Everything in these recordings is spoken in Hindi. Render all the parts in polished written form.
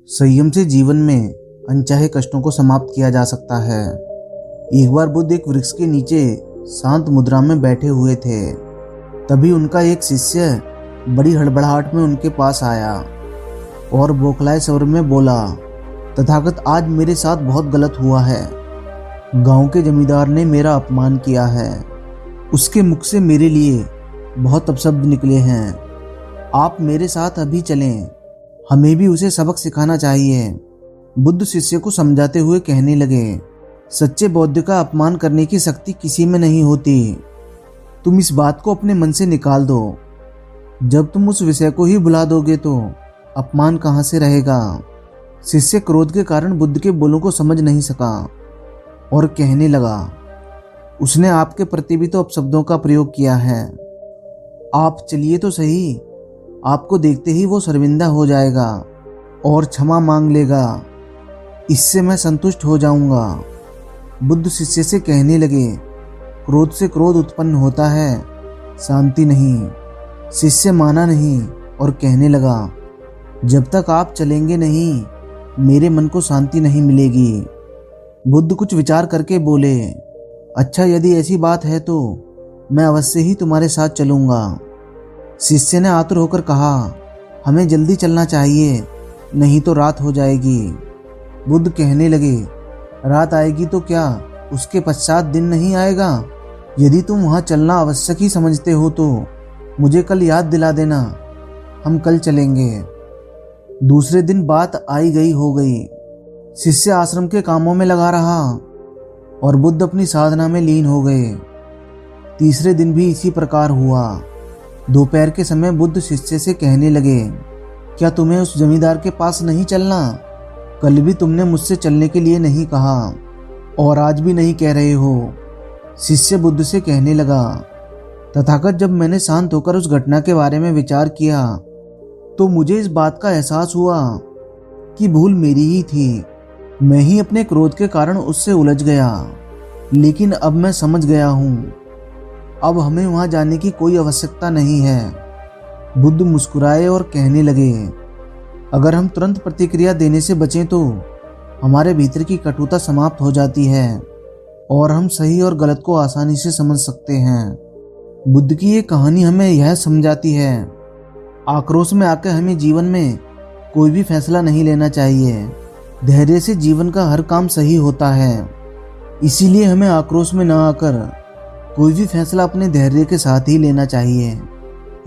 संयम से जीवन में अनचाहे कष्टों को समाप्त किया जा सकता है। एक बार बुद्ध एक वृक्ष के नीचे शांत मुद्रा में बैठे हुए थे। तभी उनका एक शिष्य बड़ी हड़बड़ाहट में उनके पास आया और बौखलाए स्वर में बोला, तथागत, आज मेरे साथ बहुत गलत हुआ है। गांव के जमींदार ने मेरा अपमान किया है। उसके मुख से मेरे लिए बहुत अपशब्द निकले हैं। आप मेरे साथ अभी चलें, हमें भी उसे सबक सिखाना चाहिए। बुद्ध शिष्य को समझाते हुए कहने लगे, सच्चे बौद्ध का अपमान करने की शक्ति किसी में नहीं होती। तुम इस बात को अपने मन से निकाल दो। जब तुम उस विषय को ही भुला दोगे तो अपमान कहाँ से रहेगा। शिष्य क्रोध के कारण बुद्ध के बोलों को समझ नहीं सका और कहने लगा, उसने आपके प्रति भी तो अपशब्दों का प्रयोग किया है। आप चलिए तो सही, आपको देखते ही वो शर्मिंदा हो जाएगा और क्षमा मांग लेगा। इससे मैं संतुष्ट हो जाऊंगा। बुद्ध शिष्य से कहने लगे, क्रोध से क्रोध उत्पन्न होता है, शांति नहीं। शिष्य माना नहीं और कहने लगा, जब तक आप चलेंगे नहीं, मेरे मन को शांति नहीं मिलेगी। बुद्ध कुछ विचार करके बोले, अच्छा, यदि ऐसी बात है तो मैं अवश्य ही तुम्हारे साथ चलूंगा। शिष्य ने आतुर होकर कहा, हमें जल्दी चलना चाहिए, नहीं तो रात हो जाएगी। बुद्ध कहने लगे, रात आएगी तो क्या, उसके पश्चात दिन नहीं आएगा? यदि तुम वहां चलना आवश्यक ही समझते हो तो मुझे कल याद दिला देना, हम कल चलेंगे। दूसरे दिन बात आई गई हो गई। शिष्य आश्रम के कामों में लगा रहा और बुद्ध अपनी साधना में लीन हो गए। तीसरे दिन भी इसी प्रकार हुआ। दोपहर के समय बुद्ध शिष्य से कहने लगे, क्या तुम्हें उस जमींदार के पास नहीं चलना? कल भी तुमने मुझसे चलने के लिए नहीं कहा और आज भी नहीं कह रहे हो। शिष्य बुद्ध से कहने लगा, तथागत, जब मैंने शांत होकर उस घटना के बारे में विचार किया तो मुझे इस बात का एहसास हुआ कि भूल मेरी ही थी। मैं ही अपने क्रोध के कारण उससे उलझ गया। लेकिन अब मैं समझ गया हूँ, अब हमें वहां जाने की कोई आवश्यकता नहीं है। बुद्ध मुस्कुराए और कहने लगे, अगर हम तुरंत प्रतिक्रिया देने से बचें तो हमारे भीतर की कटुता समाप्त हो जाती है और हम सही और गलत को आसानी से समझ सकते हैं। बुद्ध की ये कहानी हमें यह समझाती है, आक्रोश में आकर हमें जीवन में कोई भी फैसला नहीं लेना चाहिए। धैर्य से जीवन का हर काम सही होता है। इसीलिए हमें आक्रोश में न आकर कोई भी फैसला अपने धैर्य के साथ ही लेना चाहिए।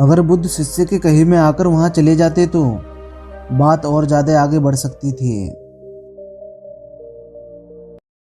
अगर बुद्ध शिष्य के कहे में आकर वहां चले जाते तो बात और ज्यादा आगे बढ़ सकती थी।